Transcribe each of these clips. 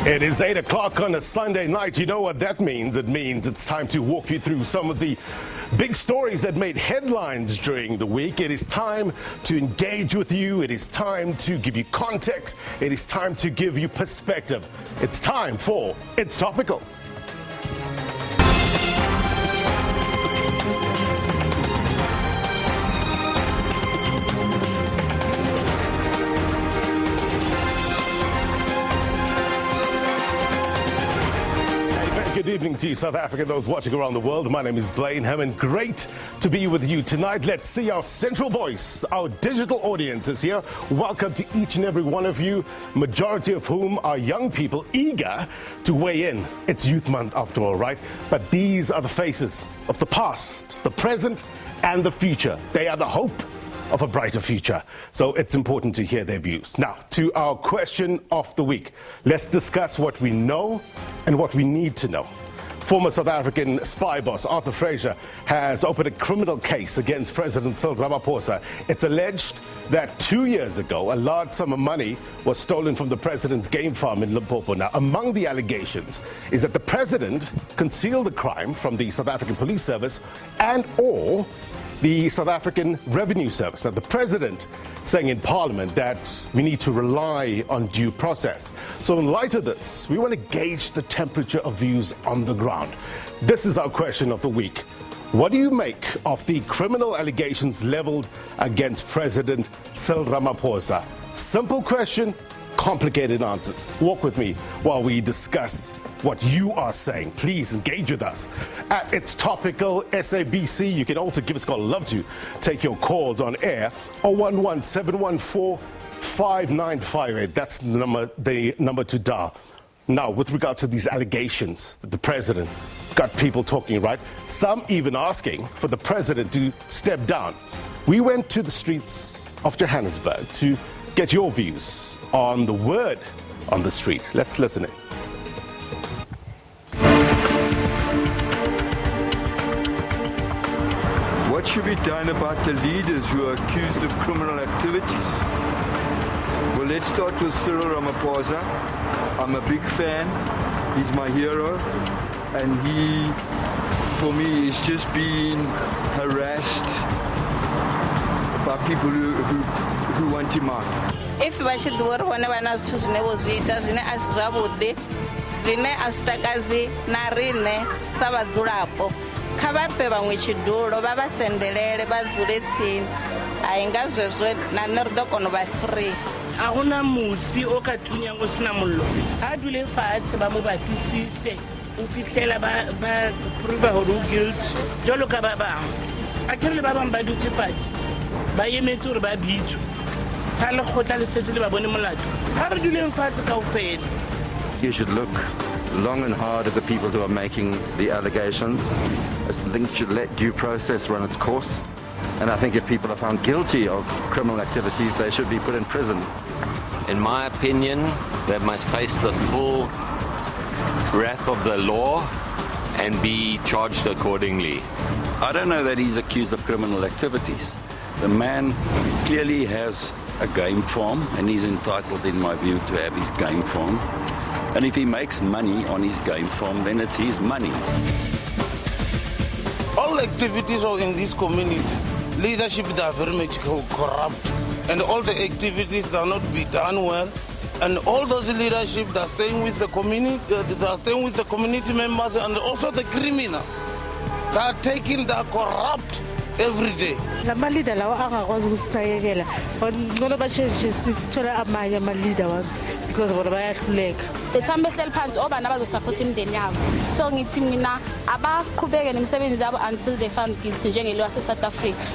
It is 8 o'clock on a Sunday night. You know what that means? It means it's time to walk you through some of the big stories that made headlines during the week. It is time to engage with you. It is time to give you context. It is time to give you perspective. It's time for It's Topical. Good evening to you, South Africa, those watching around the world. My name is Blaine Hammond. Great to be with you tonight. Let's see our central voice, our digital audience is here. Welcome to each and every one of you, majority of whom are young people eager to weigh in. It's Youth Month after all, right? But these are the faces of the past, the present, and the future. They are the hope of a brighter future. So it's important to hear their views. Now, to our question of the week. Let's discuss what we know and what we need to know. Former South African spy boss Arthur Fraser has opened a criminal case against President Cyril Ramaphosa. It's alleged that 2 years ago, a large sum of money was stolen from the president's game farm in Limpopo. Now, among the allegations is that the president concealed the crime from the South African Police Service and/or the South African Revenue Service. Now, the president saying in Parliament that we need to rely on due process. So in light of this, we want to gauge the temperature of views on the ground. This is our question of the week. What do you make of the criminal allegations leveled against President Cyril Ramaphosa? Simple question, complicated answers. Walk with me while we discuss what you are saying. Please engage with us at It's Topical SABC. You can also give us a call. I'd love to take your calls on air. 011-714-5958. That's the number to dial. Now, with regards to these allegations that the president got people talking, right? Some even asking for the president to step down. We went to the streets of Johannesburg to get your views on the word on the street. Let's listen in. What should be done about the leaders who are accused of criminal activities? Well, let's start with Cyril Ramaphosa. I'm a big fan. He's my hero. And he, for me, is just being harassed by people who want him out. If we should do one of us to Nevozita, as Rabude, Zine as Takazi, Narine, Savazurapo. Kabape bangishidulo babasendele bazulethi ayingazwezwe na nordokono ba free agona musi o ka thunya go sina mollo a dule fatshe ba mo batlisise o fitlela ba prove ho guilt jolo ka ba bang a kere ba bang ba dutse fatshe ba yemetse re ba bitso ha le khotla le setse le ba bone molato ha re dule fatshe ka ofela. You should look long and hard at the people who are making the allegations. I think you should let due process run its course. And I think if people are found guilty of criminal activities, they should be put in prison. In my opinion, they must face the full wrath of the law and be charged accordingly. I don't know that he's accused of criminal activities. The man clearly has a game farm, and he's entitled, in my view, to have his game farm. And if he makes money on his game farm, then it's his money. All activities in this community, leadership are very much corrupt. And all the activities that are not be done well. And all those leadership that are staying with the community, members, and also the criminal. They are taking the corrupt every day. Because what I like the time behleli phansi obani abazosupport imndeni yabo so ngithi mina abaqhubeke nemisebenzi yabo until they found guilty njengelo South Africa.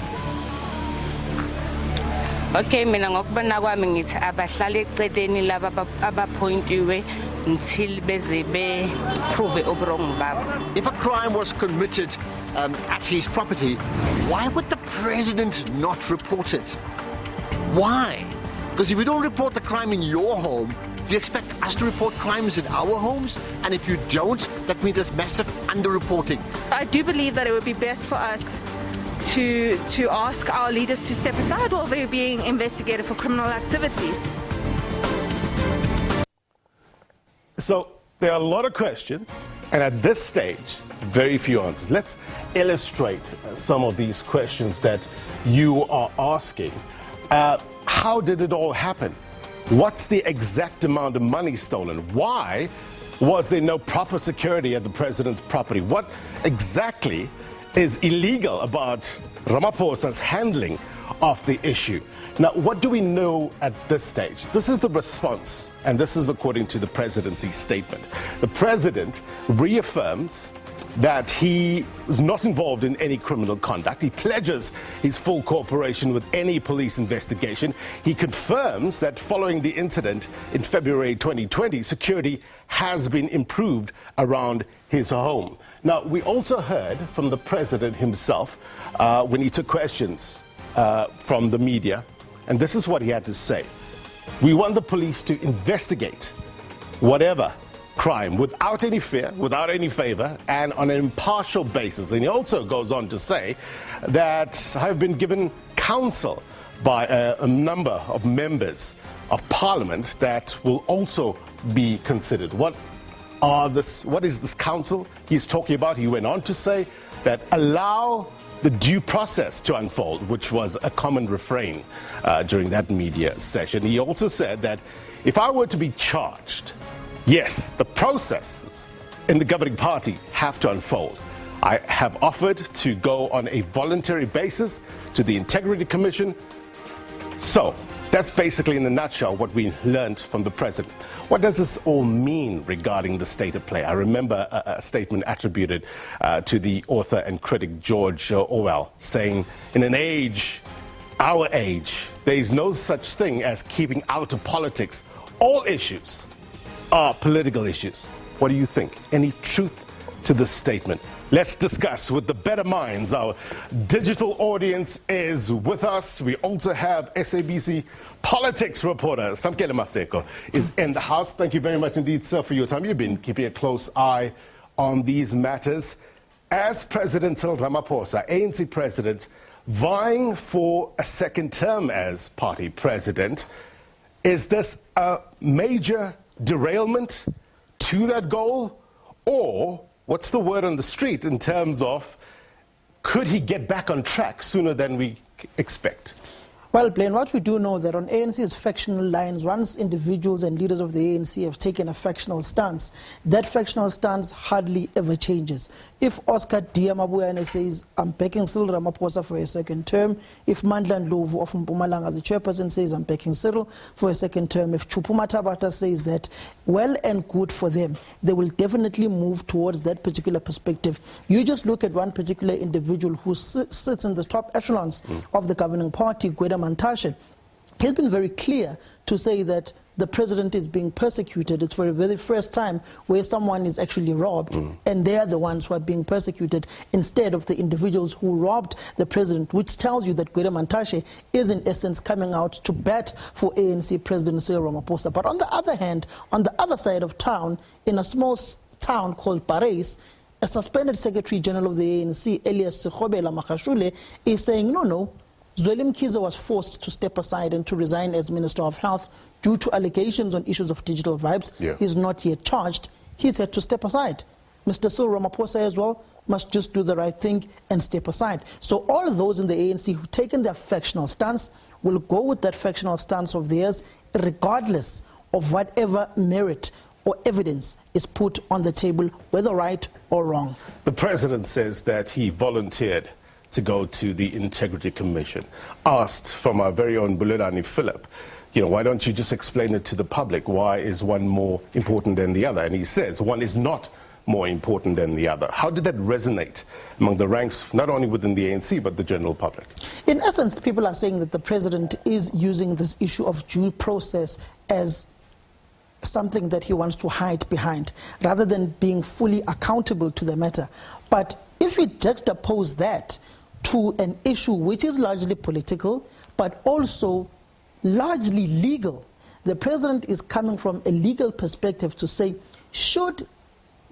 Okay, mina ngokubona kwami ngithi abahlala eceleni laba abapointiwe until beze be prove obrong babo. If a crime was committed at his property, why would the president not report it? Why? Because if you don't report the crime in your home, do you expect us to report crimes in our homes? And if you don't, that means there's massive underreporting. I do believe that it would be best for us to ask our leaders to step aside while they're being investigated for criminal activity. So there are a lot of questions, and at this stage, very few answers. Let's illustrate some of these questions that you are asking. How did it all happen? What's the exact amount of money stolen? Why was there no proper security at the president's property? What exactly is illegal about Ramaphosa's handling of the issue? Now, what do we know at this stage? This is the response, and this is according to the presidency statement. The president reaffirms that he was not involved in any criminal conduct. He pledges his full cooperation with any police investigation. He confirms that following the incident in February 2020, security has been improved around his home. Now, we also heard from the president himself when he took questions from the media, and this is what he had to say. We want the police to investigate whatever crime without any fear, without any favor, and on an impartial basis. And he also goes on to say that I've been given counsel by a number of members of parliament that will also be considered. What is this counsel he's talking about? He went on to say that allow the due process to unfold, which was a common refrain during that media session. He also said that if I were to be charged, yes, the processes in the governing party have to unfold. I have offered to go on a voluntary basis to the Integrity Commission. So that's basically in a nutshell what we learned from the president. What does this all mean regarding the state of play? I remember a statement attributed to the author and critic George Orwell saying, in an age, our age, there is no such thing as keeping out of politics. All issues are political issues. What do you think? Any truth to this statement? Let's discuss with the better minds. Our digital audience is with us. We also have SABC Politics Reporter Samkele Maseko is in the house. Thank you very much indeed, sir, for your time. You've been keeping a close eye on these matters. As President Cyril Ramaphosa, ANC president, vying for a second term as party president, is this a major derailment to that goal? Or what's the word on the street in terms of could he get back on track sooner than we expect? Well, Blaine, what we do know that on ANC's factional lines, once individuals and leaders of the ANC have taken a factional stance, that factional stance hardly ever changes. If Oscar Diamabuyane says, I'm backing Cyril Ramaphosa for a second term, if Mandla Ndlovu of Mpumalanga, the chairperson, says, I'm backing Cyril for a second term, if Chupuma Tabata says that, well and good for them, they will definitely move towards that particular perspective. You just look at one particular individual who sits in the top echelons of the governing party, Gweda Mantashe. He's been very clear to say that the president is being persecuted. It's for the very first time where someone is actually robbed, and they're the ones who are being persecuted instead of the individuals who robbed the president, which tells you that Gweda Mantashe is in essence coming out to bat for ANC President Cyril Ramaphosa. But on the other hand, on the other side of town, in a small town called Paris, a suspended Secretary General of the ANC, Elias Sekgobela Magashule, is saying, no, Zweli Mkhize was forced to step aside and to resign as Minister of Health due to allegations on issues of digital vibes. Yeah. He's not yet charged. He's had to step aside. Mr. Cyril Ramaphosa as well must just do the right thing and step aside. So all of those in the ANC who've taken their factional stance will go with that factional stance of theirs, regardless of whatever merit or evidence is put on the table, whether right or wrong. The president says that he volunteered to go to the Integrity Commission. Asked from our very own Bulelani Philip, why don't you just explain it to the public? Why is one more important than the other? And he says one is not more important than the other. How did that resonate among the ranks, not only within the ANC, but the general public? In essence, people are saying that the president is using this issue of due process as something that he wants to hide behind, rather than being fully accountable to the matter. But if we juxtapose that to an issue which is largely political, but also largely legal, the president is coming from a legal perspective to say, should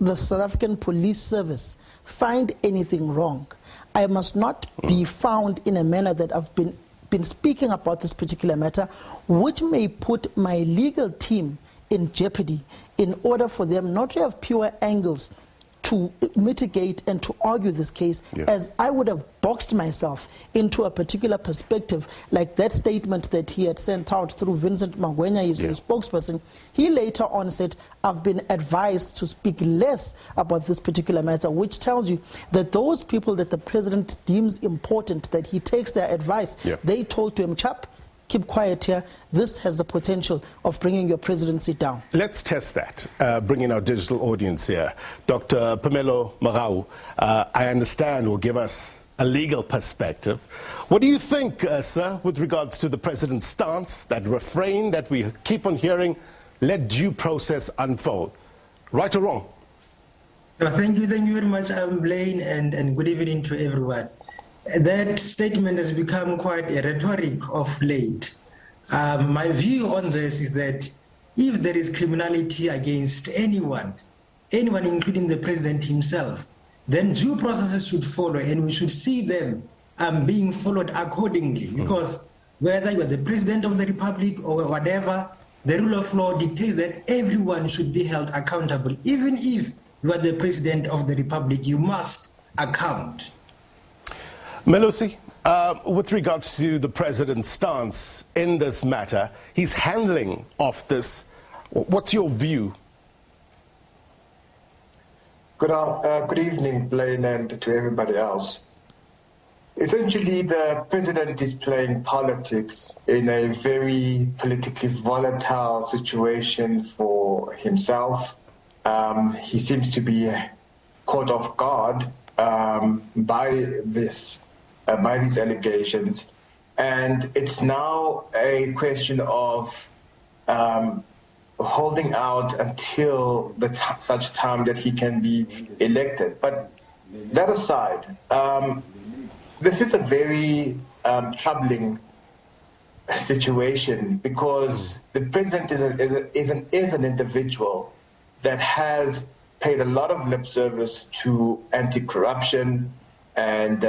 the South African Police Service find anything wrong, I must not be found in a manner that I've been speaking about this particular matter, which may put my legal team in jeopardy in order for them not to have pure angles to mitigate and to argue this case, as I would have boxed myself into a particular perspective, like that statement that he had sent out through Vincent Magwenya, his spokesperson. He later on said, I've been advised to speak less about this particular matter, which tells you that those people that the president deems important, that he takes their advice, they told to him, chap, keep quiet here. This has the potential of bringing your presidency down. Let's test that, bringing our digital audience here. Dr. Pamelo Marau, I understand, will give us a legal perspective. What do you think, sir, with regards to the president's stance, that refrain that we keep on hearing, let due process unfold? Right or wrong? Thank you very much, Blaine, and good evening to everyone. That statement has become quite a rhetoric of late. My view on this is that if there is criminality against anyone including the president himself, then due processes should follow, and we should see them being followed accordingly. Because whether you are the president of the republic or whatever, the rule of law dictates that everyone should be held accountable. Even if you are the president of the republic, you must account. Melusi, with regards to the president's stance in this matter, his handling of this, what's your view? Good evening, Blaine, and to everybody else. Essentially, the president is playing politics in a very politically volatile situation for himself. He seems to be caught off guard by these allegations, and it's now a question of holding out until such time that he can be elected. But that aside, this is a very troubling situation, because the president is an individual that has paid a lot of lip service to anti-corruption and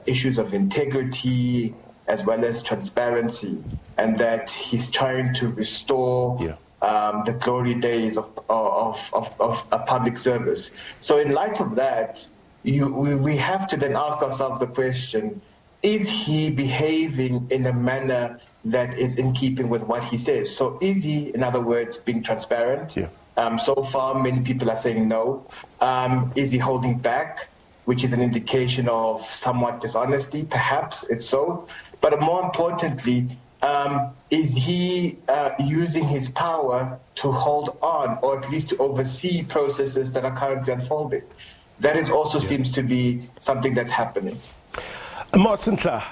issues of integrity as well as transparency, and that he's trying to restore the glory days of a public service. So in light of that, we have to then ask ourselves the question, is he behaving in a manner that is in keeping with what he says? So is he, in other words, being transparent? So far, many people are saying no. Is he holding back, which is an indication of somewhat dishonesty? Perhaps it's so. But more importantly, is he using his power to hold on, or at least to oversee processes that are currently unfolding? That is also seems to be something that's happening. Marcinta,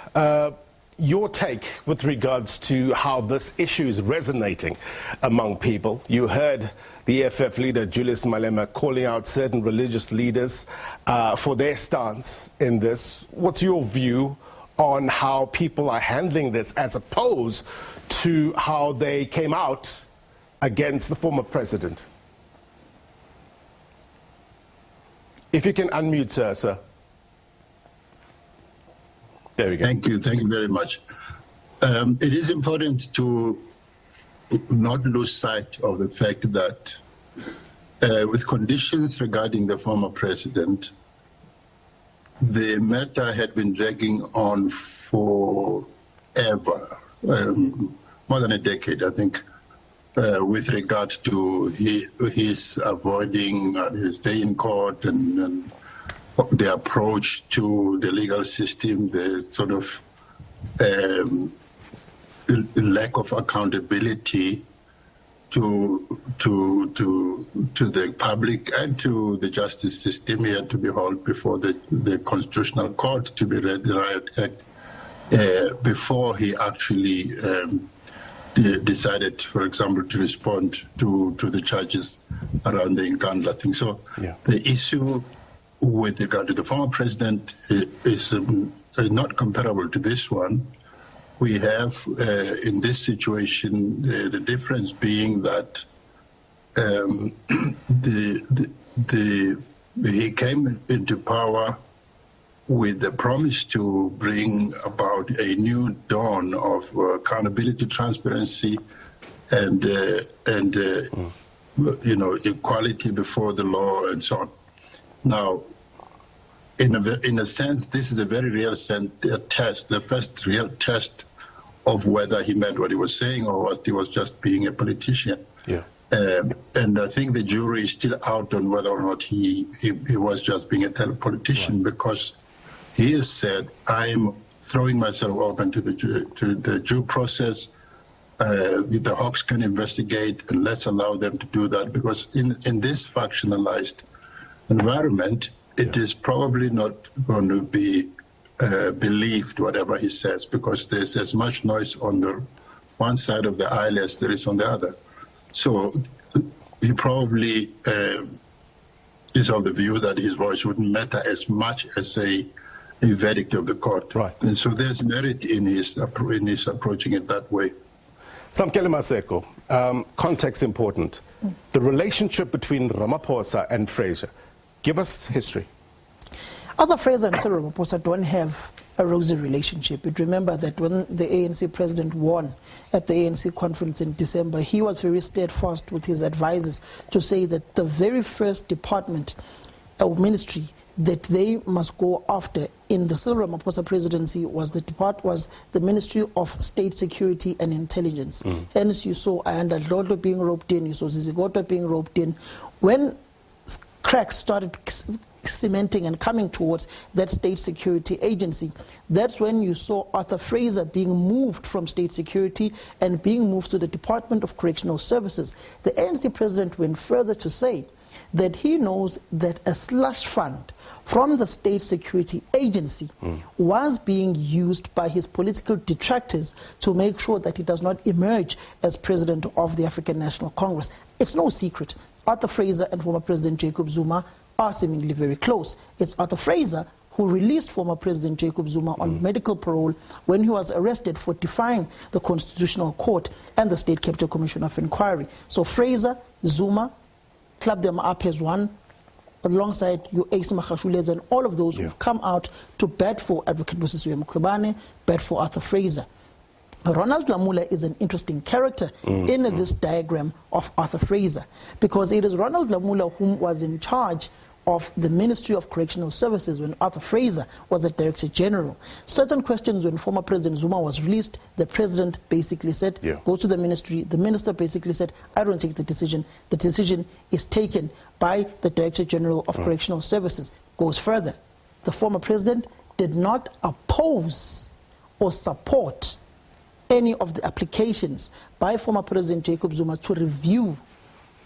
your take with regards to how this issue is resonating among people. You heard the EFF leader, Julius Malema, calling out certain religious leaders for their stance in this. What's your view on how people are handling this as opposed to how they came out against the former president? If you can unmute, sir. There we go. Thank you very much. It is important to not lose sight of the fact that with conditions regarding the former president, the matter had been dragging on forever, more than a decade, I think, with regard to his avoiding his stay in court and the approach to the legal system, the sort of lack of accountability to the public and to the justice system. He had to be hauled before the Constitutional Court to be read the Riot Act before he actually decided, for example, to respond to the charges around the Nkandla thing. So the issue with regard to the former president is not comparable to this one. We have, in this situation, the difference being that he came into power with the promise to bring about a new dawn of accountability, transparency, and you know, equality before the law and so on. Now, in a sense, this is a very real test, the first real test of whether he meant what he was saying or what he was just being a politician. Yeah. And I think the jury is still out on whether or not he was just being a politician, because he has said, I'm throwing myself open to the due process. The Hawks can investigate, and let's allow them to do that, because in this factionalized environment, it is probably not going to be believed, whatever he says, because there's as much noise on the one side of the aisle as there is on the other. So he probably is of the view that his voice wouldn't matter as much as a verdict of the court. Right. And so there's merit in his approaching it that way. Samkele Maseko, context important. The relationship between Ramaphosa and Fraser. Give us history. Arthur Fraser and Cyril Ramaphosa don't have a rosy relationship. But remember that when the ANC president won at the ANC conference in December, he was very steadfast with his advisors to say that the very first department or ministry that they must go after in the Cyril Ramaphosa presidency was the Ministry of State Security and Intelligence. Hence you saw Ayanda Dlodlo being roped in, you saw Zizigota being roped in. When cracks started cementing and coming towards that state security agency, that's when you saw Arthur Fraser being moved from state security and being moved to the Department of Correctional Services. The ANC president went further to say that he knows that a slush fund from the state security agency was being used by his political detractors to make sure that he does not emerge as president of the African National Congress. It's no secret. Arthur Fraser and former President Jacob Zuma are seemingly very close. It's Arthur Fraser who released former President Jacob Zuma on medical parole when he was arrested for defying the Constitutional Court and the State Capital Commission of Inquiry. So Fraser, Zuma, club them up as one, alongside your Ace Mahashules and all of those who've come out to bat for Advocate Bosisiwe Mkhwebane, bat for Arthur Fraser. Ronald Lamula is an interesting character in this diagram of Arthur Fraser, because it is Ronald Lamula whom was in charge of the Ministry of Correctional Services when Arthur Fraser was the Director General. Certain questions when former President Zuma was released, the President basically said, go to the ministry. The Minister basically said, I don't take the decision. The decision is taken by the Director General of Correctional Services. Goes further. The former President did not oppose or support any of the applications by former President Jacob Zuma to review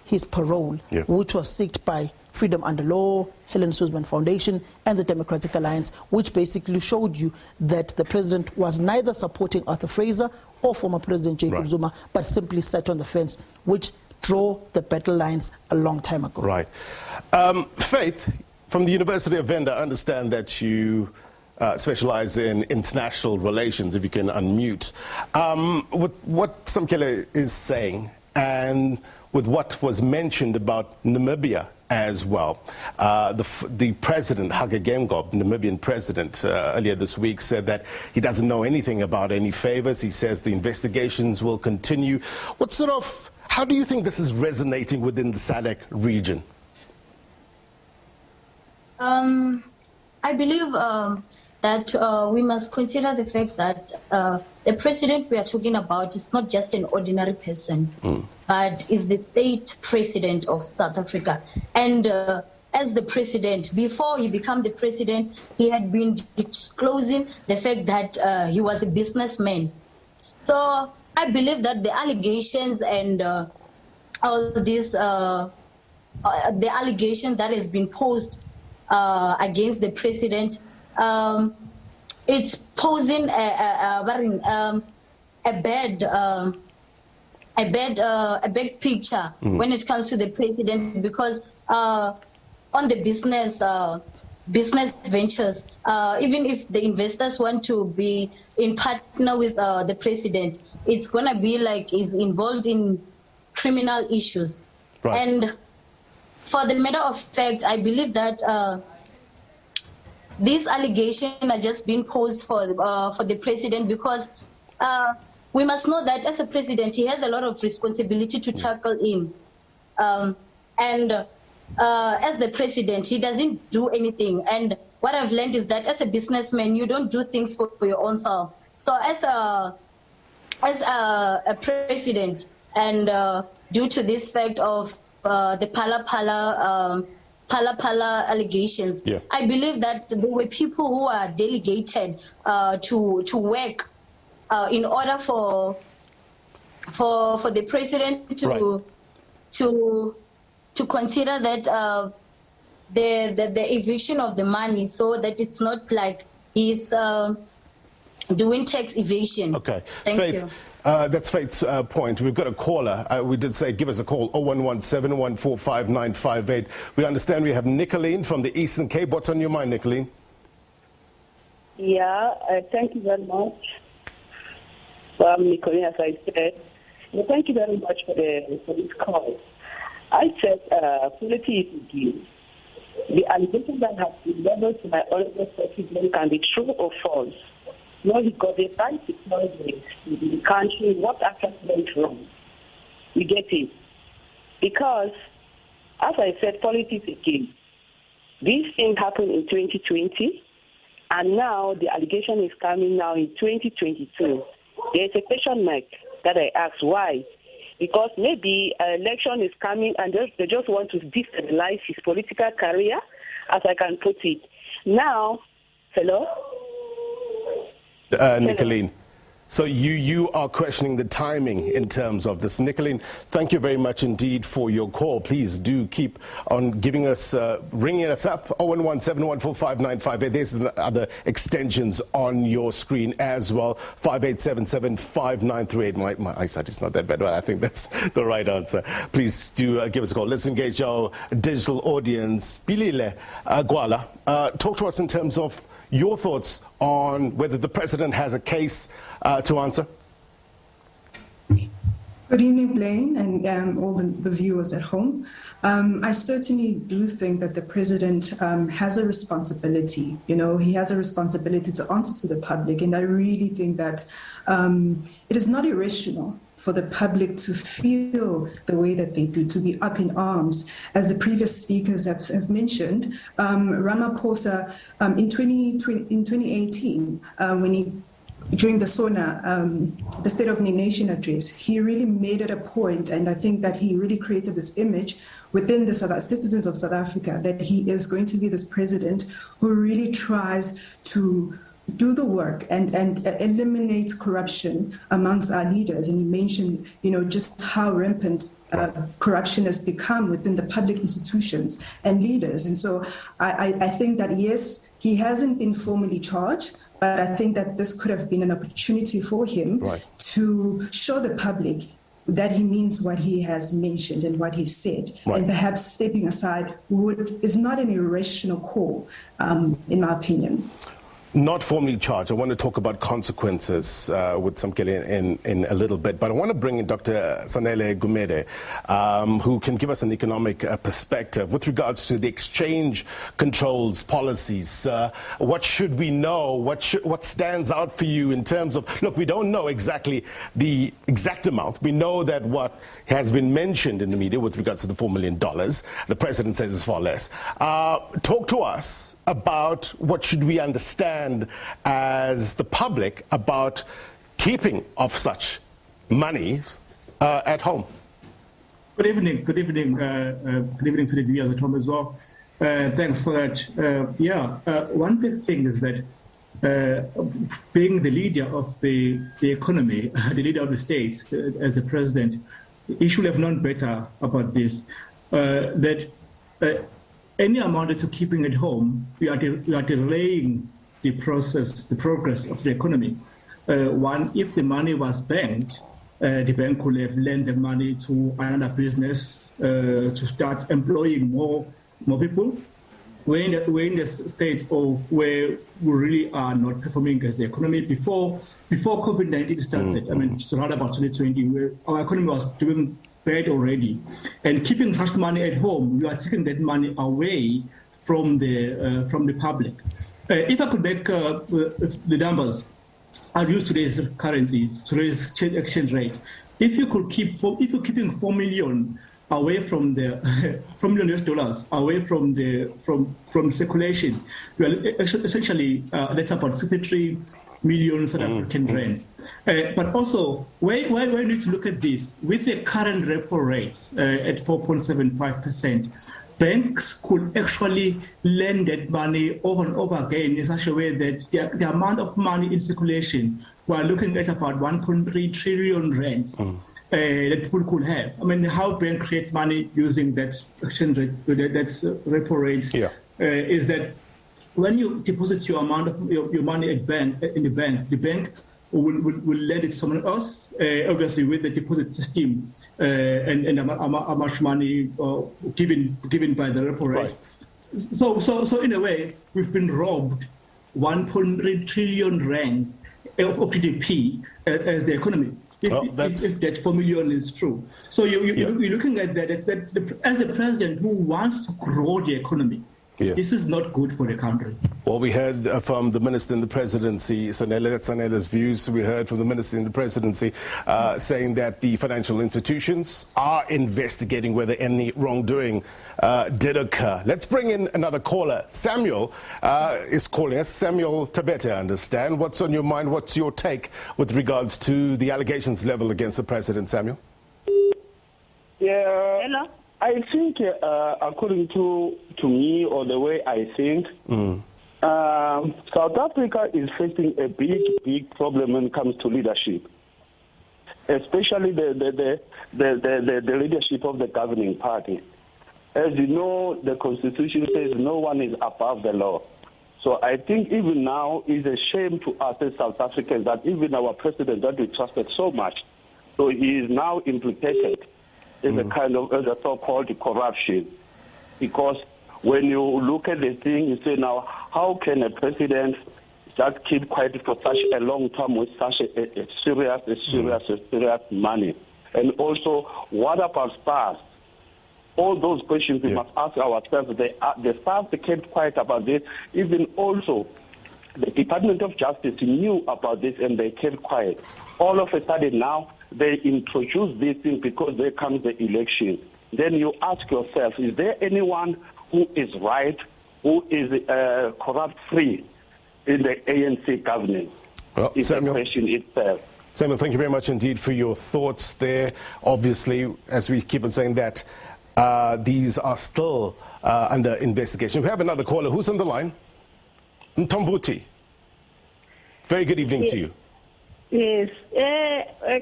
his parole, which was sought by Freedom Under Law, Helen Suzman Foundation, and the Democratic Alliance, which basically showed you that the president was neither supporting Arthur Fraser or former President Jacob Zuma, but simply sat on the fence, which drew the battle lines a long time ago. Right. Faith, from the University of Venda, I understand that you specialize in international relations, if you can unmute. With what Samkele is saying, and with what was mentioned about Namibia as well. The president, Hage Geingob, Namibian president, earlier this week said that he doesn't know anything about any favors. He says the investigations will continue. How do you think this is resonating within the SADC region? I believe that we must consider the fact that the president we are talking about is not just an ordinary person, but is the state president of South Africa. And as the president, before he became the president, he had been disclosing the fact that he was a businessman. So I believe that the allegations and all this, the allegation that has been posed against the president, it's posing a bad picture when it comes to the president, because on the business ventures, even if the investors want to be in partner with the president, it's gonna be like he's involved in criminal issues. And for the matter of fact, I believe that these allegations are just being posed for the president, because we must know that as a president, he has a lot of responsibility to tackle him. As the president, he doesn't do anything. And what I've learned is that as a businessman, you don't do things for your own self. So as a president, and due to this fact of the Pala allegations, I believe that there were people who are delegated to work in order for the president to consider that the eviction of the money, so that it's not like he's doing tax evasion. Okay. Thank Faith, you. That's Faith's point. We've got a caller. We did say give us a call, 011-714-5958. We understand we have Nicolene from the Eastern Cape. What's on your mind, Nicolene? Yeah, thank you very much. I'm Nicolene, as I said. Well, thank you very much for this call. I said politics is a game. The allegations that have been leveled to my honorable president can be true or false. No, he got the right technologies in the country, what actually went wrong. We get it. Because, as I said, politics is a game. This thing happened in 2020, and now the allegation is coming now in 2022. There's a question mark that I ask why. Because maybe an election is coming and they just want to destabilize his political career, as I can put it. Now, hello? Nicolene. So you are questioning the timing in terms of this. Nicolene, thank you very much indeed for your call. Please do keep on giving us, ringing us up, 011-714-5958. There's the other extensions on your screen as well, 5877-5938. My eyesight is not that bad, but I think that's the right answer. Please do give us a call. Let's engage our digital audience. Pilile Gwala, talk to us in terms of your thoughts on whether the president has a case to answer. Good evening, Blaine, and all the viewers at home. I certainly do think that the president has a responsibility. You know, he has a responsibility to answer to the public, and I really think that it is not irrational for the public to feel the way that they do, to be up in arms. As the previous speakers have mentioned, Ramaphosa in 2018, when he during the SONA, the State of the Nation address, he really made it a point, and I think that he really created this image within the citizens of South Africa that he is going to be this president who really tries to do the work and eliminate corruption amongst our leaders. And he mentioned, you know, just how rampant corruption has become within the public institutions and leaders. And so I think that, yes, he hasn't been formally charged, but I think that this could have been an opportunity for him to show the public that he means what he has mentioned and what he said. And perhaps stepping aside is not an irrational call, in my opinion. Not formally charged. I want to talk about consequences with Samkele in a little bit, but I want to bring in Dr. Sanele Gumede, who can give us an economic perspective with regards to the exchange controls policies. What should we know? What stands out for you in terms of, look, we don't know exactly the exact amount. We know that what has been mentioned in the media with regards to the $4 million, the president says is far less. Talk to us about what should we understand as the public about keeping of such monies at home. Good evening. Good evening. Good evening to the viewers at home as well. Thanks for that. One big thing is that being the leader of the economy, the leader of the states, as the president, he should have known better about this. Any amount to keeping at home, we are delaying the progress of the economy. One, if the money was banked, the bank could have lent the money to another business to start employing more people. We're in the state of where we really are not performing as the economy. Before COVID-19 started, I mean, it's around about 2020, where our economy was doing bad already. And keeping such money at home, you are taking that money away from the public. If I could make the numbers, are used to raise currencies, to raise exchange rate. If you're keeping $4 million away from the $4 million US away from circulation, well, essentially that's about 63 million South African rands. But also, why we need to look at this with the current repo rates at 4.75%. Banks could actually lend that money over and over again in such a way that the amount of money in circulation, we're looking at about 1.3 trillion rands that people could have. I mean, how bank creates money using that exchange rate, that's repo rates, is that when you deposit your amount of your money in the bank will lend it to someone else, obviously with the deposit system and how much money given by the repo rate. Right. So in a way, we've been robbed 1.3 trillion rands of GDP as the economy. If that 4 million is true. So you're looking at that, as the president who wants to grow the economy, this is not good for the country. Well, we heard from the Minister in the Presidency, Sanele's views. We heard from the Minister in the Presidency saying that the financial institutions are investigating whether any wrongdoing did occur. Let's bring in another caller. Samuel is calling us. Samuel Tabete, I understand. What's on your mind? What's your take with regards to the allegations leveled against the President, Samuel? Yeah. Hello. I think, according to me, or the way I think, South Africa is facing a big problem when it comes to leadership, especially the leadership of the governing party. As you know, the Constitution says no one is above the law. So I think even now it's a shame to us as South Africans that even our president that we trusted so much, so he is now implicated in a kind of the so-called corruption. Because when you look at the thing, you say, now, how can a president just keep quiet for such a long time with such a serious money? And also, what about SAPS? All those questions we must ask ourselves. The SAPS kept quiet about this. Even also, the Department of Justice knew about this and they kept quiet. All of a sudden now, they introduce this thing because there comes the election. Then you ask yourself, is there anyone who is right, who is corrupt-free in the ANC government? Well, it's a question itself. Samuel, thank you very much indeed for your thoughts there. Obviously, as we keep on saying that, these are still under investigation. We have another caller. Who's on the line? Mtombuti. Very good evening to you. Yes,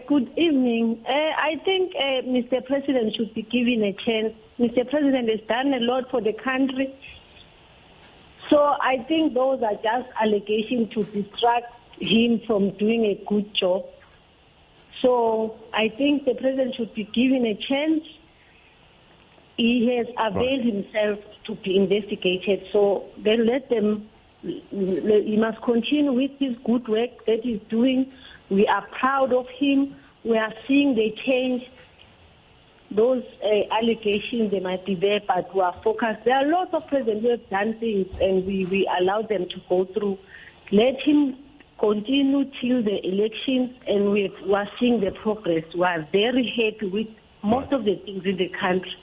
good evening. I think Mr. President should be given a chance. Mr. President has done a lot for the country. So I think those are just allegations to distract him from doing a good job. So I think the President should be given a chance. He has availed himself to be investigated. So then let them, he must continue with his good work that he's doing. We are proud of him. We are seeing the change. Those allegations, they might be there, but we are focused. There are lots of presidents who have done things, and we allow them to go through. Let him continue till the elections, and we are seeing the progress. We are very happy with most of the things in the country.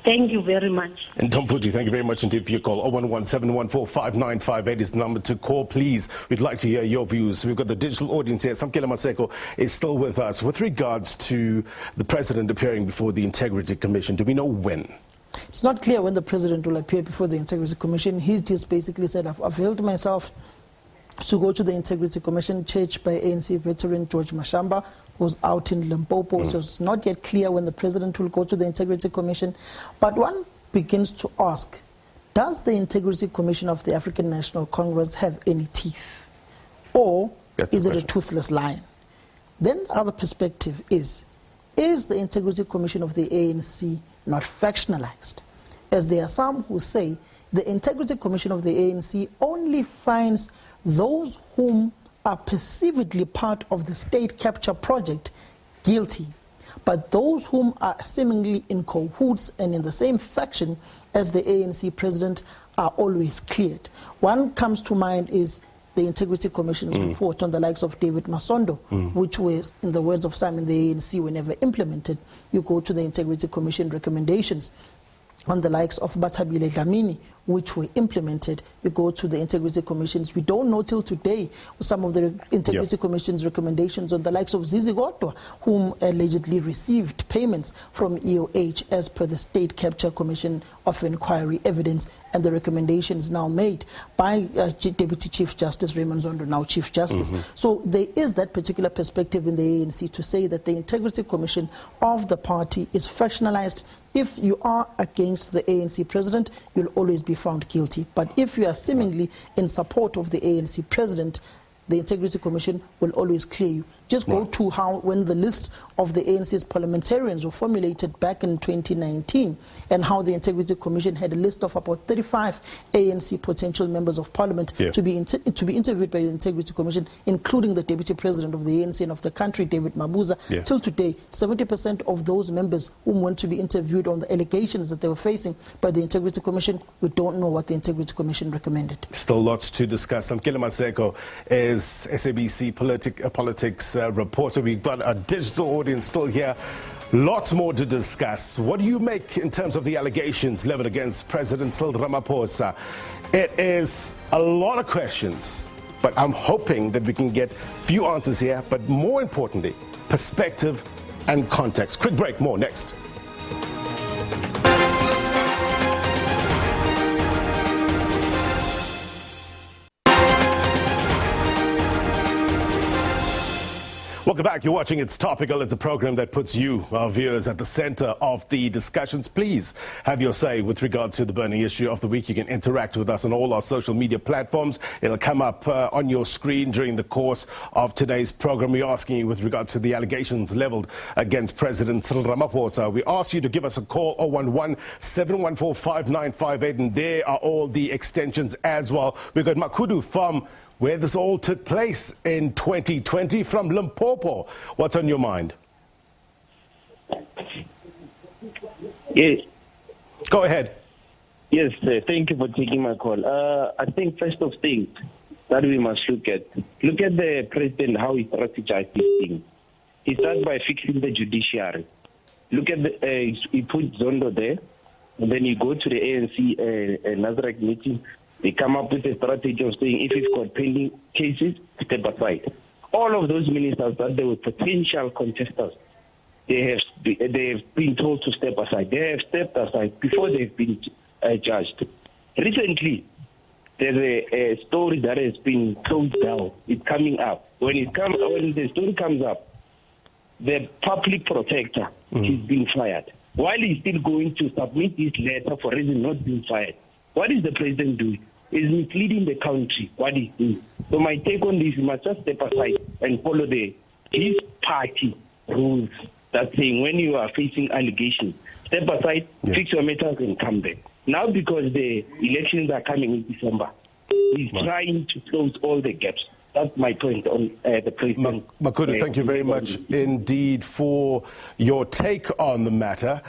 Thank you very much. And Tom Fuji, thank you very much indeed for your call. 011-714-5958 is the number to call, please. We'd like to hear your views. We've got the digital audience here. Samkele Maseko is still with us. With regards to the President appearing before the Integrity Commission, do we know when? It's not clear when the President will appear before the Integrity Commission. He's just basically said, I've availed myself to go to the Integrity Commission, chaired by ANC veteran George Mashamba, who's out in Limpopo. So it's not yet clear when the President will go to the Integrity Commission. But one begins to ask, does the Integrity Commission of the African National Congress have any teeth? Or is it a toothless lion? Then the other perspective is the Integrity Commission of the ANC not factionalized? As there are some who say the Integrity Commission of the ANC only finds those whom are perceivedly part of the state capture project guilty, but those whom are seemingly in cahoots and in the same faction as the ANC president are always cleared. One comes to mind is the Integrity Commission's report on the likes of David Masondo, which was, in the words of some in the ANC, were never implemented. You go to the Integrity Commission recommendations on the likes of Batabile Dlamini, which were implemented. You go to the Integrity Commissions. We don't know till today some of the Integrity Commission's recommendations on the likes of Zizi Godwa, whom allegedly received payments from EOH as per the State Capture Commission of Inquiry evidence, and the recommendations now made by Deputy Chief Justice Raymond Zondo, now Chief Justice. So there is that particular perspective in the ANC to say that the Integrity Commission of the party is factionalized. If you are against the ANC president, you'll always be found guilty. But if you are seemingly in support of the ANC president, the Integrity Commission will always clear you. Just go to how, when the list of the ANC's parliamentarians were formulated back in 2019, and how the Integrity Commission had a list of about 35 ANC potential members of parliament to be interviewed by the Integrity Commission, including the Deputy President of the ANC and of the country, David Mabuza. Till today, 70% of those members whom went to be interviewed on the allegations that they were facing by the Integrity Commission, we don't know what the Integrity Commission recommended. Still lots to discuss. Samkele Maseko is SABC Politics Reporter. We've got a digital audience still here. Lots more to discuss. What do you make in terms of the allegations leveled against President Cyril Ramaphosa? It is a lot of questions, but I'm hoping that we can get few answers here, but more importantly, perspective and context. Quick break, more next. Welcome back. You're watching It's Topical. It's a program that puts you, our viewers, at the center of the discussions. Please have your say with regards to the burning issue of the week. You can interact with us on all our social media platforms. It'll come up on your screen during the course of today's program. We're asking you with regard to the allegations leveled against President Cyril Ramaphosa. We ask you to give us a call, 011-714-5958, and there are all the extensions as well. We've got Makudu from where this all took place in 2020 from Limpopo. What's on your mind? Yes. Go ahead. Yes, thank you for taking my call. I think first of things that we must look at the president, how he strategized these things. He started by fixing the judiciary. Look at he put Zondo there, and then you go to the ANC Nazareth meeting. They come up with a strategy of saying if he's got pending cases, step aside. All of those ministers that they were potential contestants, they have been told to step aside. They have stepped aside before they've been judged. Recently, there's a story that has been closed down. It's coming up. When the story comes up, the public protector is being fired. While he's still going to submit this letter for reason not being fired. What is the president doing? He's misleading the country, what he's doing. So my take on this, he must just step aside and follow his party rules. That's saying when you are facing allegations, step aside, fix your matters and come back. Now because the elections are coming in December, he's trying to close all the gaps. That's my point on the president. Makudu, thank you very much indeed for your take on the matter.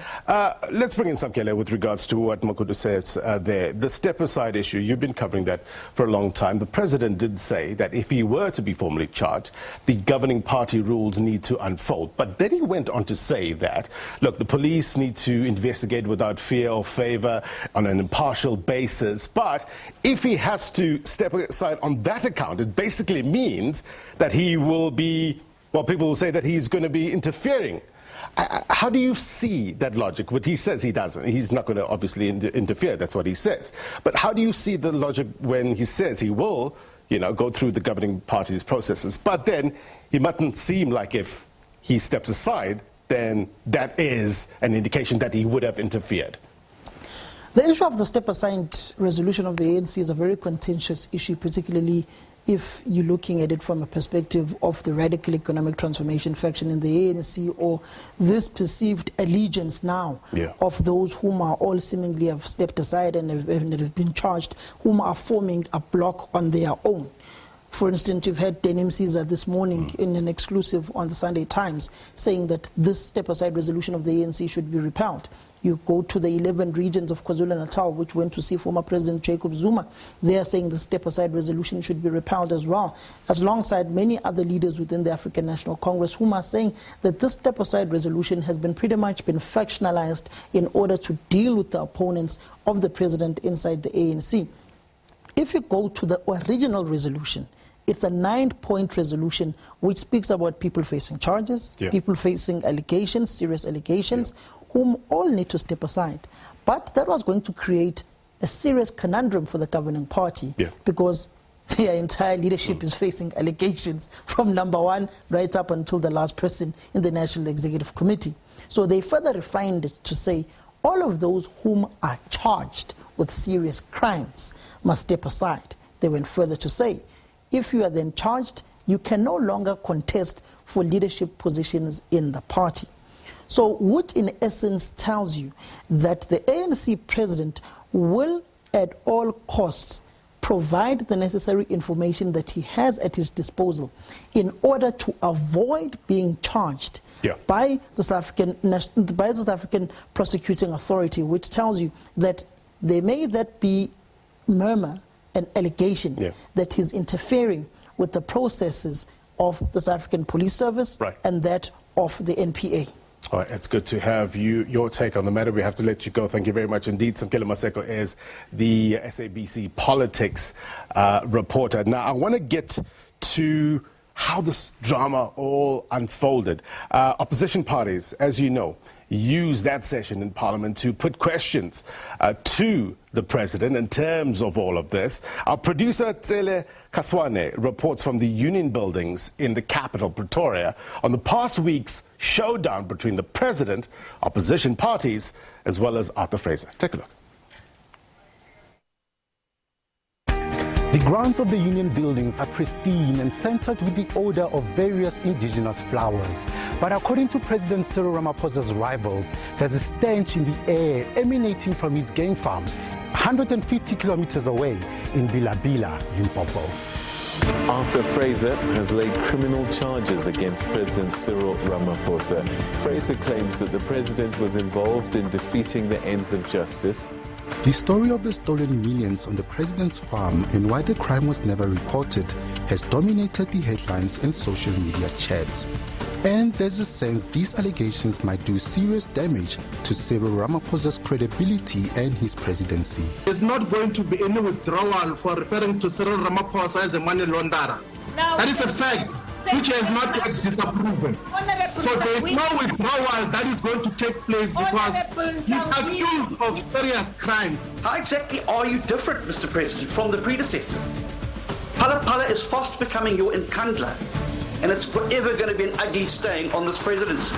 Let's bring in Samkele with regards to what Makudu says there. The step-aside issue, you've been covering that for a long time. The president did say that if he were to be formally charged, the governing party rules need to unfold. But then he went on to say that, look, the police need to investigate without fear or favor on an impartial basis. But if he has to step aside on that account, it basically means that he will be, well, people will say that he's going to be interfering. How do you see that logic? What he says he doesn't. He's not going to obviously interfere. That's what he says. But how do you see the logic when he says he will, go through the governing party's processes? But then it mustn't seem like if he steps aside, then that is an indication that he would have interfered. The issue of the step-aside resolution of the ANC is a very contentious issue, particularly if you're looking at it from a perspective of the radical economic transformation faction in the ANC, or this perceived allegiance now of those whom are all seemingly have stepped aside and have been charged, whom are forming a bloc on their own. For instance, you've had Denim Caesar this morning in an exclusive on the Sunday Times saying that this step-aside resolution of the ANC should be repelled. You go to the 11 regions of KwaZulu-Natal, which went to see former President Jacob Zuma. They are saying the step-aside resolution should be repealed as well, alongside many other leaders within the African National Congress whom are saying that this step-aside resolution has been pretty much been factionalized in order to deal with the opponents of the president inside the ANC. If you go to the original resolution, it's a 9-point resolution which speaks about people facing charges, people facing allegations, serious allegations, whom all need to step aside. But that was going to create a serious conundrum for the governing party because their entire leadership is facing allegations from number one right up until the last person in the National Executive Committee. So they further refined it to say all of those whom are charged with serious crimes must step aside. They went further to say, if you are then charged, you can no longer contest for leadership positions in the party. So which in essence tells you that the ANC president will at all costs provide the necessary information that he has at his disposal in order to avoid being charged by the South African Prosecuting Authority, which tells you that there may be murmur and allegation that he's interfering with the processes of the South African Police Service and that of the NPA. All right, it's good to have your take on the matter. We have to let you go. Thank you very much indeed. Samkele Maseko is the SABC Politics Reporter. Now, I want to get to how this drama all unfolded. Opposition parties, as you know, used that session in Parliament to put questions to the President in terms of all of this. Our producer, Tsele Kaswane, reports from the Union buildings in the capital, Pretoria, on the past week's showdown between the President, opposition parties, as well as Arthur Fraser. Take a look. The grounds of the Union buildings are pristine and centered with the odor of various indigenous flowers. But according to President Cyril Ramaphosa's rivals, there's a stench in the air emanating from his game farm, 150 kilometers away in Bilabila, Limpopo. Arthur Fraser has laid criminal charges against President Cyril Ramaphosa. Fraser claims that the president was involved in defeating the ends of justice. The story of the stolen millions on the president's farm and why the crime was never reported has dominated the headlines and social media chats. And there's a sense these allegations might do serious damage to Cyril Ramaphosa's credibility and his presidency. There's not going to be any withdrawal for referring to Cyril Ramaphosa as a money launderer. That is a fact which has not yet disproven. So there is no withdrawal that is going to take place because he's accused of serious crimes. How exactly are you different, Mr. President, from the predecessor? Pala Pala is fast becoming your Nkandla, and it's forever going to be an ugly stain on this presidency.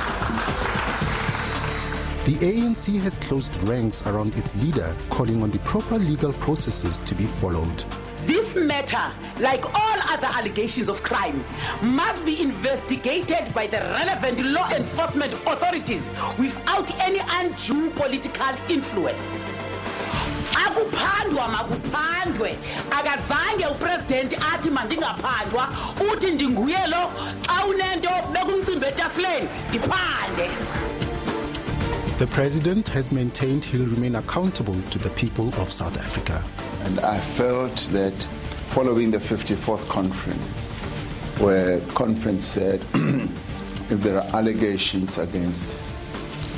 The ANC has closed ranks around its leader, calling on the proper legal processes to be followed. This matter, like all other allegations of crime, must be investigated by the relevant law enforcement authorities without any undue political influence. Akuphandwa makuphandwe, akazange upresident athi mandingaphandwa, uthi ndinguye lo, xa unento bekumcimbi etafuleni, ndiphande. The president has maintained he'll remain accountable to the people of South Africa. And I felt that following the 54th conference, where conference said if there are allegations against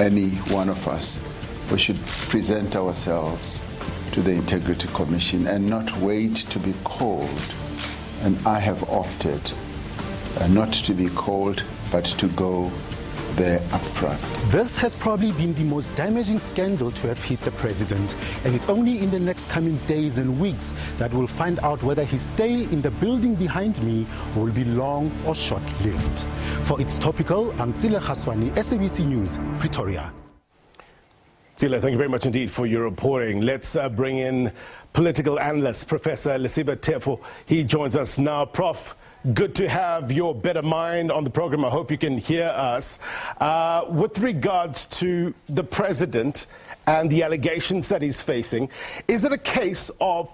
any one of us, we should present ourselves to the Integrity Commission and not wait to be called. And I have opted not to be called, but to go there up front. This has probably been the most damaging scandal to have hit the president, and it's only in the next coming days and weeks that we'll find out whether his stay in the building behind me will be long or short-lived. For It's Topical, I'm Tsile Khaswani, SABC News, Pretoria. Tsile, thank you very much indeed for your reporting. Let's bring in political analyst, Professor Lesiba Teffo. He joins us now. Prof, good to have your better mind on the program. I hope you can hear us. With regards to the president and the allegations that he's facing, is it a case of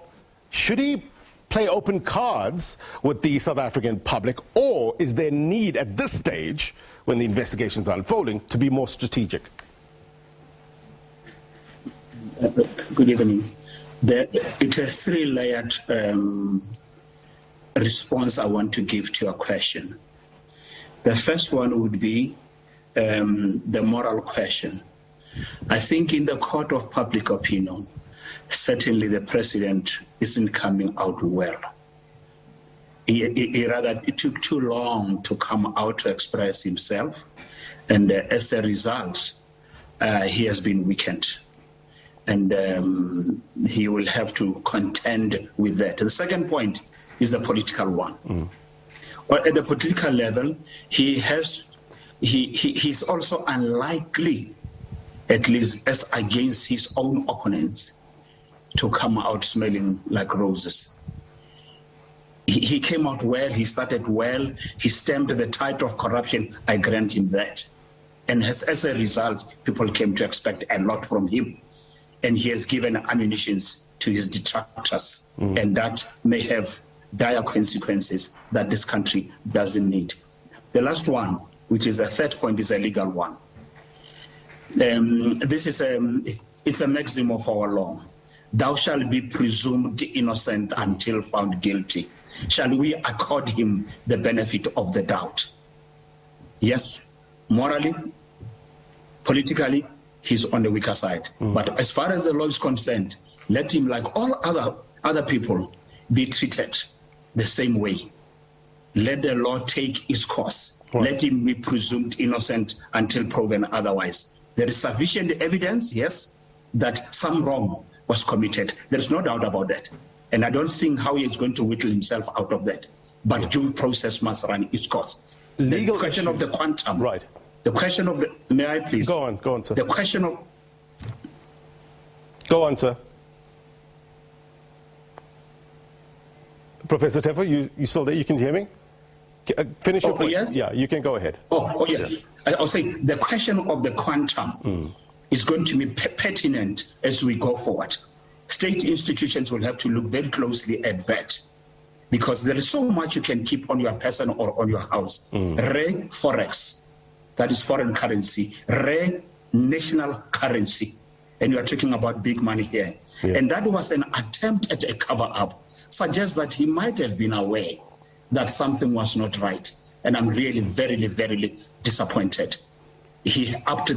should he play open cards with the South African public, or is there need at this stage, when the investigations are unfolding, to be more strategic? Good evening. It's a three-layered response I want to give to your question. The first one would be the moral question. I think in the court of public opinion, certainly the president isn't coming out well. It took too long to come out to express himself, and as a result, he has been weakened. And he will have to contend with that. The second point is the political one. Well, at the political level, he's also unlikely, at least as against his own opponents, to come out smelling like roses. He came out well, he started well, he stemmed the tide of corruption, I grant him that. And as a result, people came to expect a lot from him. And he has given ammunition to his detractors, and that may have dire consequences that this country doesn't need. The last one, which is a third point, is a legal one. This is it's a maxim of our law. Thou shalt be presumed innocent until found guilty. Shall we accord him the benefit of the doubt? Yes, morally, politically, he's on the weaker side. But as far as the law is concerned, let him, like all other people, be treated the same way. Let the law take its course. Let him be presumed innocent until proven otherwise. There is sufficient evidence, yes, that some wrong was committed. There is no doubt about that. And I don't see how he is going to whittle himself out of that. But due process must run its course. Legal the question issues. Of the quantum. Right. The question of the, may I please? Go on, sir. The question of... Go on, sir. Professor Teffo, you still there? You can hear me? Finish your point. Yes? Yeah, you can go ahead. Yes. I'll say the question of the quantum is going to be pertinent as we go forward. State institutions will have to look very closely at that, because there is so much you can keep on your person or on your house. Forex, that is foreign currency. National currency. And you are talking about big money here. Yeah. And that was an attempt at a cover-up. Suggests that he might have been aware that something was not right. And I'm really very, very disappointed. He upped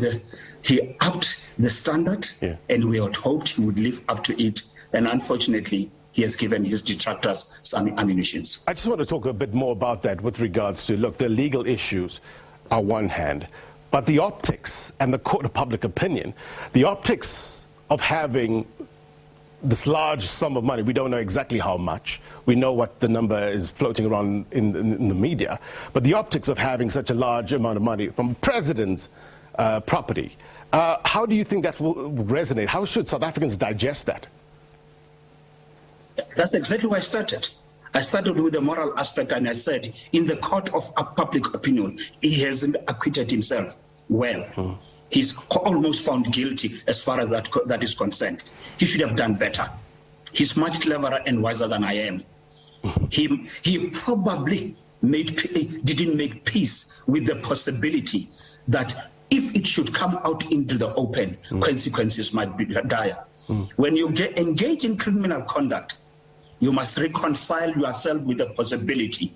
the standard, and we had hoped he would live up to it. And unfortunately, he has given his detractors some ammunition. I just want to talk a bit more about that with regards to, look, the legal issues are one hand, but the optics and the court of public opinion, the optics of having this large sum of money, we don't know exactly how much. We know what the number is floating around in the media, but the optics of having such a large amount of money from president's property, how do you think that will resonate? How should South Africans digest that? That's exactly where I started. I started with the moral aspect, and I said, in the court of public opinion, he hasn't acquitted himself well. He's almost found guilty as far as that is concerned. He should have done better. He's much cleverer and wiser than I am. He probably didn't make peace with the possibility that if it should come out into the open, consequences might be dire. When you engage in criminal conduct, you must reconcile yourself with the possibility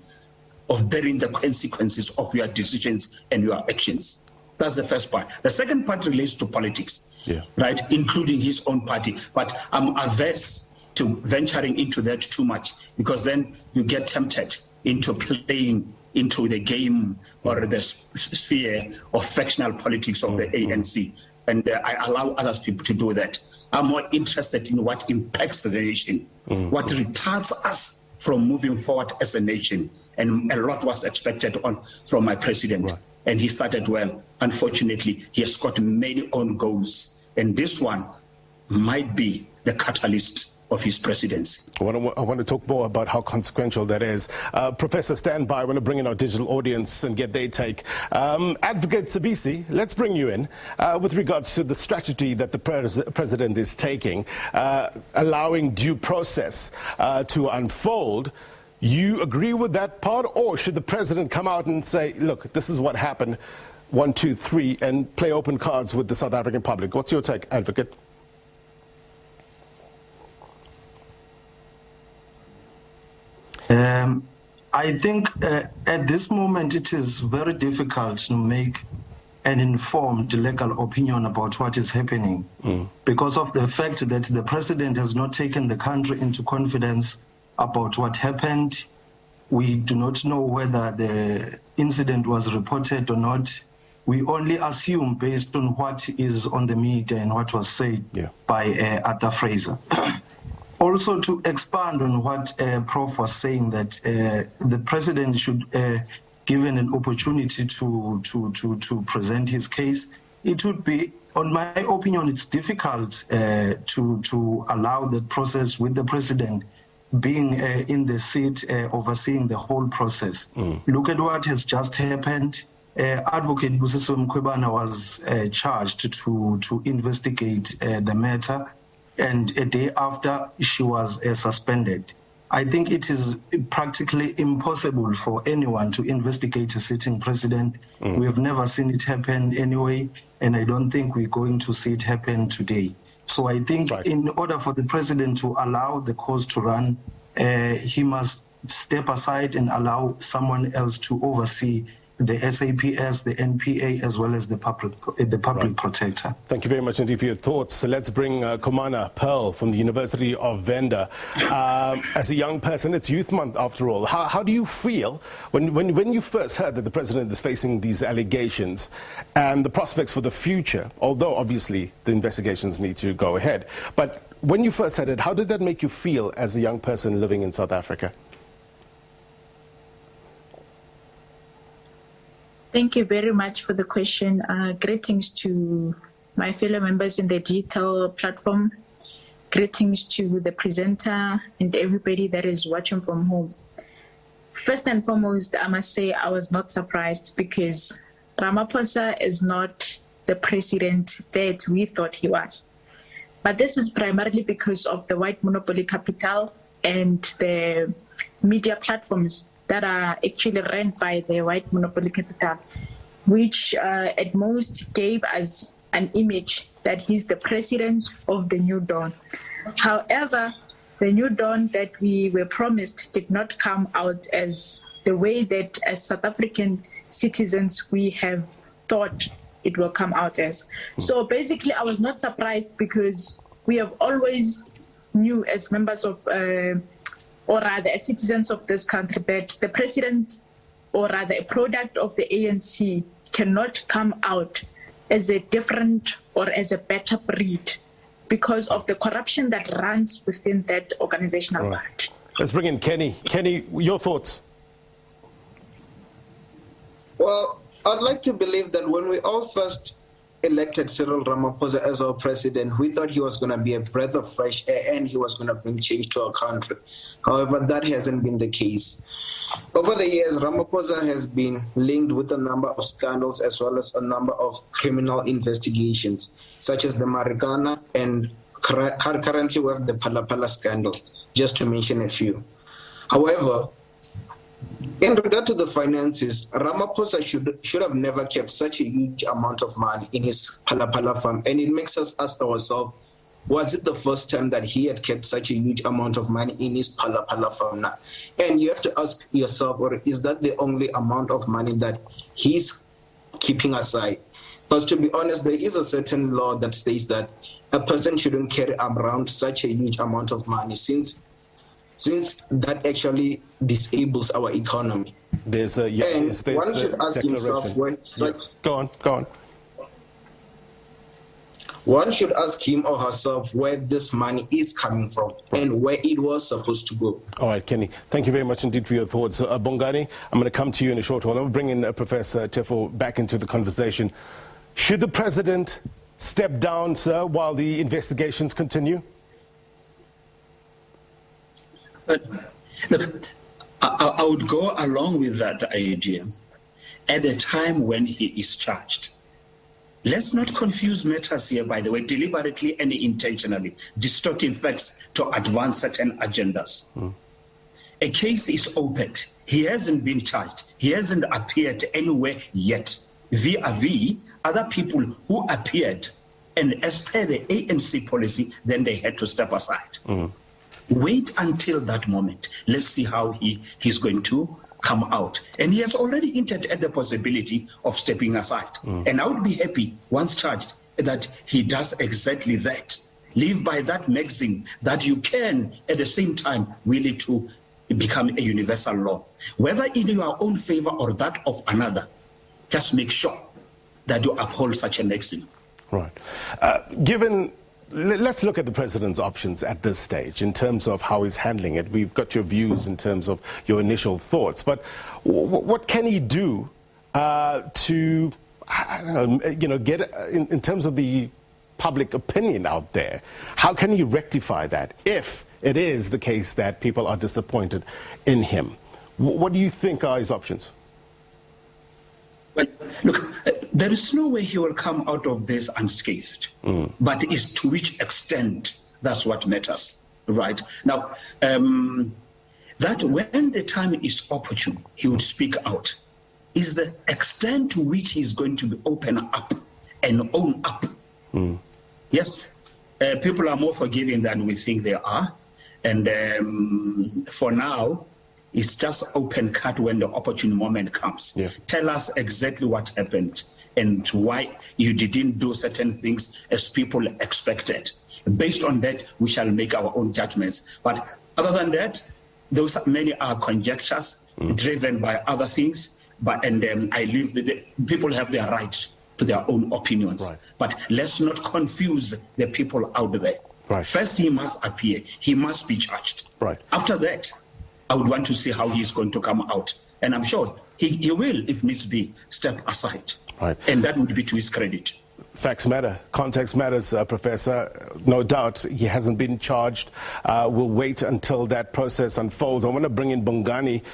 of bearing the consequences of your decisions and your actions. That's the first part. The second part relates to politics, right, including his own party. But I'm averse to venturing into that too much, because then you get tempted into playing into the game or the sphere of factional politics of the ANC. And I allow other people to do that. I'm more interested in what impacts the nation, what retards us from moving forward as a nation. And a lot was expected from my president. Right. And he started well. Unfortunately, he has got many own goals. And this one might be the catalyst of his presidency. I want to talk more about how consequential that is. Professor, stand by. I want to bring in our digital audience and get their take. Advocate SABC, let's bring you in with regards to the strategy that the president is taking, allowing due process to unfold. You agree with that part, or should the president come out and say, look, this is what happened, 1, 2, 3, and play open cards with the South African public? What's your take, Advocate? I think at this moment it is very difficult to make an informed legal opinion about what is happening because of the fact that the president has not taken the country into confidence about what happened. We do not know whether the incident was reported or not. We only assume based on what is on the media and what was said by Arthur Fraser. Also, to expand on what Prof was saying, that the president should given an opportunity to present his case, it would be, on my opinion, it's difficult to allow the process with the president being in the seat overseeing the whole process. Look at what has just happened. Advocate Busiso Mkhwebane was charged to investigate the matter, and a day after she was suspended. I think it is practically impossible for anyone to investigate a sitting president. We have never seen it happen anyway, and I don't think we're going to see it happen today. So I think in order for the president to allow the cause to run, he must step aside and allow someone else to oversee the SAPS, the NPA, as well as the public protector. Thank you very much indeed for your thoughts. So let's bring Komana Pearl from the University of Venda. As a young person, it's Youth Month after all. How do you feel when you first heard that the president is facing these allegations and the prospects for the future, although obviously the investigations need to go ahead. But when you first heard it, how did that make you feel as a young person living in South Africa? Thank you very much for the question. Greetings to my fellow members in the digital platform. Greetings to the presenter and everybody that is watching from home. First and foremost, I must say I was not surprised because Ramaphosa is not the president that we thought he was. But this is primarily because of the white monopoly capital and the media platforms that are actually run by the white monopoly capital, which at most gave us an image that he's the president of the new dawn. However, the new dawn that we were promised did not come out as the way that as South African citizens we have thought it will come out as. So basically I was not surprised because we have always knew as members of or rather as citizens of this country, that the president, or rather a product of the ANC, cannot come out as a different or as a better breed because of the corruption that runs within that organizational part. Let's bring in Kenny. Kenny, your thoughts? Well, I'd like to believe that when we all first elected Cyril Ramaphosa as our president, we thought he was going to be a breath of fresh air and he was going to bring change to our country. However, that hasn't been the case. Over the years, Ramaphosa has been linked with a number of scandals as well as a number of criminal investigations, such as the Marikana and currently we have the Pala scandal, just to mention a few. However, in regard to the finances, Ramaphosa should have never kept such a huge amount of money in his Pala farm. And it makes us ask ourselves, was it the first time that he had kept such a huge amount of money in his Pala farm now? And you have to ask yourself, or is that the only amount of money that he's keeping aside? Because to be honest, there is a certain law that states that a person shouldn't carry around such a huge amount of money since that actually disables our economy. There's a one should ask himself where Go on. One should ask him or herself where this money is coming from and where it was supposed to go. All right, Kenny, thank you very much indeed for your thoughts. Bongani, I'm going to come to you in a short while. I'm going to bring in Professor Teffo back into the conversation. Should the president step down, sir, while the investigations continue? But look, I would go along with that idea at a time when he is charged. Let's not confuse matters here, by the way, deliberately and intentionally, distorting facts to advance certain agendas. A case is opened. He hasn't been charged. He hasn't appeared anywhere yet, vis-a-vis other people who appeared. And as per the ANC policy, then they had to step aside. Wait until that moment. Let's see how he's going to come out. And he has already hinted at the possibility of stepping aside. And I would be happy, once charged, that he does exactly that. Live by that maxim that you can, at the same time, will it to become a universal law. Whether in your own favor or that of another, just make sure that you uphold such a maxim. Right. Let's look at the president's options at this stage in terms of how he's handling it. We've got your views in terms of your initial thoughts, but what can he do to, I don't know, get in terms of the public opinion out there? How can he rectify that if it is the case that people are disappointed in him? What do you think are his options? Well, look, there is no way he will come out of this unscathed, but is to which extent, that's what matters, right? Now, that when the time is opportune, he would speak out, is the extent to which he's going to be open up and own up. Yes, people are more forgiving than we think they are, and for now, it's just open cut when the opportune moment comes. Yeah. Tell us exactly what happened and why you didn't do certain things as people expected. Based on that, we shall make our own judgments. But other than that, those many are conjectures driven by other things. But I leave the people have their right to their own opinions. Right. But let's not confuse the people out there. Right. First, he must appear. He must be judged. Right. After that, I would want to see how he's going to come out. And I'm sure he will, if needs be, step aside. Right. And that would be to his credit. Facts matter. Context matters, Professor. No doubt he hasn't been charged. We'll wait until that process unfolds. I want to bring in Bongani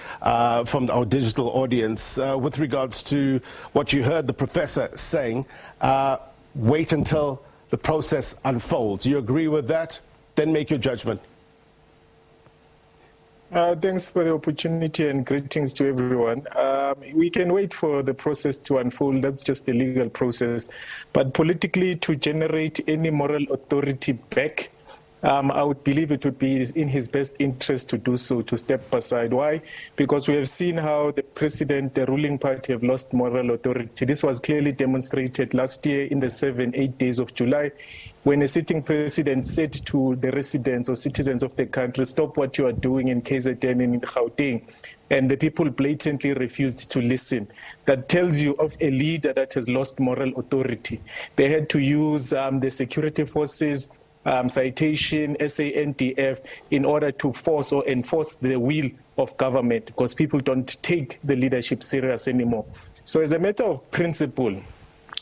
from our digital audience with regards to what you heard the professor saying. Wait until the process unfolds. You agree with that? Then make your judgment. Thanks for the opportunity and greetings to everyone. We can wait for the process to unfold. That's just the legal process. But politically, to generate any moral authority back, I would believe it would be in his best interest to do so, to step aside. Why? Because we have seen how the president, the ruling party, have lost moral authority. This was clearly demonstrated last year in the 7-8 days of July, when a sitting president said to the residents or citizens of the country, stop what you are doing in KZN and in Gauteng. And the people blatantly refused to listen. That tells you of a leader that has lost moral authority. They had to use the security forces, citation, SANDF, in order to force or enforce the will of government, because people don't take the leadership serious anymore. So as a matter of principle,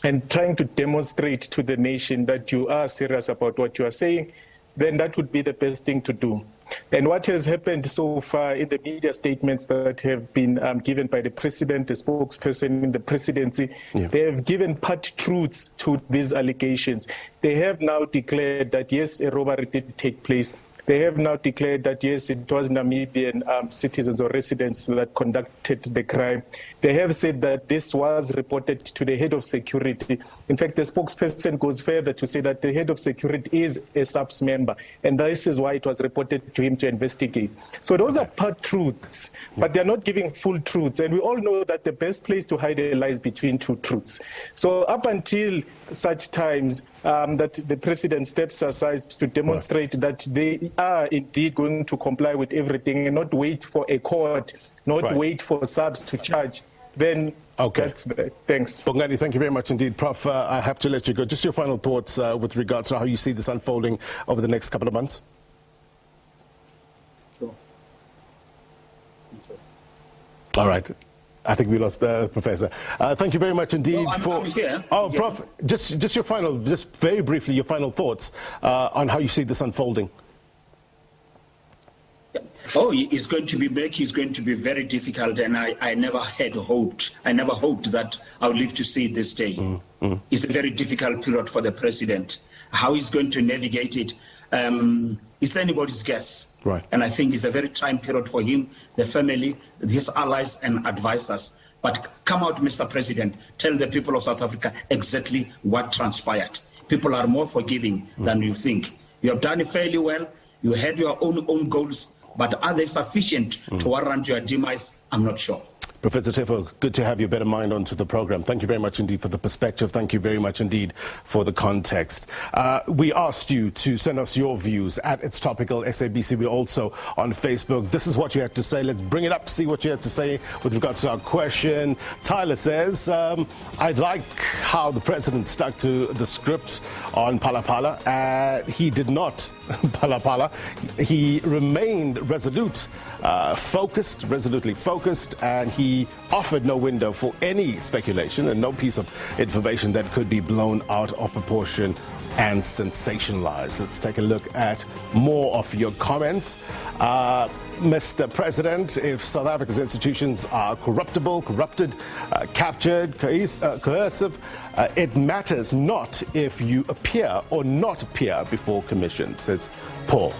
and trying to demonstrate to the nation that you are serious about what you are saying, then that would be the best thing to do. And what has happened so far in the media statements that have been given by the president, the spokesperson in the presidency, they have given part truths to these allegations. They have now declared that, yes, a robbery did take place. They have now declared that, yes, it was Namibian citizens or residents that conducted the crime. They have said that this was reported to the head of security. In fact, the spokesperson goes further to say that the head of security is a SAPS member, and this is why it was reported to him to investigate. So those are part truths, but they're not giving full truths. And we all know that the best place to hide a lie is between two truths. So up until such times that the president steps aside to demonstrate that they are indeed going to comply with everything and not wait for a court, not wait for SABS to charge, then that's the, thanks. Bongani, thank you very much indeed. Prof, I have to let you go. Just your final thoughts with regards to how you see this unfolding over the next couple of months. Sure. All right. I think we lost the professor. Thank you very much indeed I'm here. Prof, just your final, just very briefly, your final thoughts on how you see this unfolding. Oh, it's going to be big. It's going to be very difficult, and I never hoped that I would live to see this day. It's a very difficult period for the president. How he's going to navigate it is anybody's guess. Right. And I think it's a very trying period for him, the family, his allies and advisors. But come out, Mr. President, tell the people of South Africa exactly what transpired. People are more forgiving than you think. You have done it fairly well. You had your own goals, but are they sufficient to warrant your demise? I'm not sure. Professor Teffo, good to have your better mind onto the program. Thank you very much indeed for the perspective. Thank you very much indeed for the context. We asked you to send us your views at It's Topical SABC. We're also on Facebook. This is what you had to say. Let's bring it up, see what you had to say with regards to our question. Tyler says, I'd like how the president stuck to the script on Phala. He did not. Phala. He remained resolutely focused, and he offered no window for any speculation and no piece of information that could be blown out of proportion and sensationalized. Let's take a look at more of your comments. Mr. President, if South Africa's institutions are corrupted, captured, coercive, it matters not if you appear or not appear before commission, says Paul.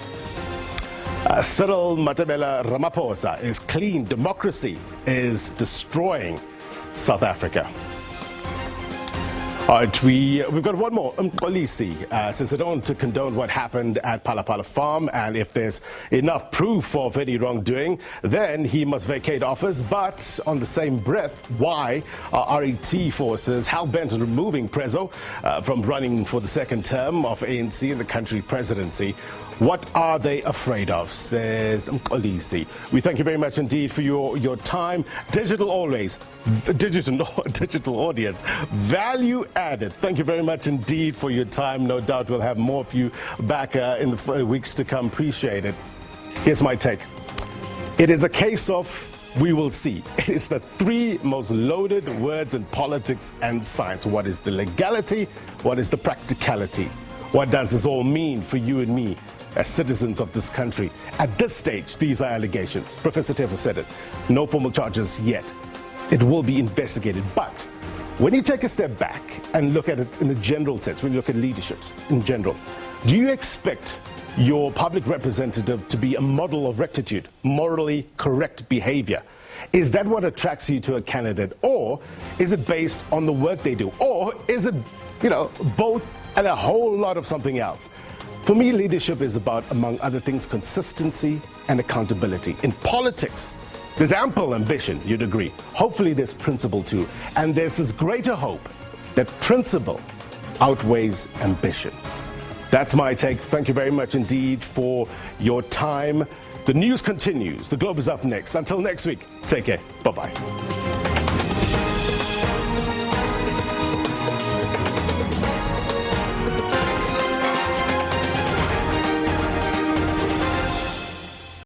Cyril Ramaphosa is clean. Democracy is destroying South Africa. All right, we've got one more. Mkolisi says, I don't want to condone what happened at Phala Farm, and if there's enough proof of any wrongdoing, then he must vacate office. But on the same breath, why are RET forces hell-bent on removing Prezo from running for the second term of ANC in the country presidency? What are they afraid of, says Mkolisi. We thank you very much indeed for your time. Digital always. Digital audience. Value added. Thank you very much indeed for your time. No doubt we'll have more of you back in the weeks to come. Appreciate it. Here's my take. It is a case of we will see. It is the three most loaded words in politics and science. What is the legality? What is the practicality? What does this all mean for you and me as citizens of this country? At this stage, these are allegations. Professor Teffo said it. No formal charges yet. It will be investigated. But when you take a step back and look at it in a general sense, when you look at leaderships in general, do you expect your public representative to be a model of rectitude, morally correct behavior? Is that what attracts you to a candidate? Or is it based on the work they do? Or is it, both and a whole lot of something else? For me, leadership is about, among other things, consistency and accountability. In politics, there's ample ambition, you'd agree. Hopefully there's principle too. And there's this greater hope that principle outweighs ambition. That's my take. Thank you very much indeed for your time. The news continues. The Globe is up next. Until next week, take care. Bye-bye.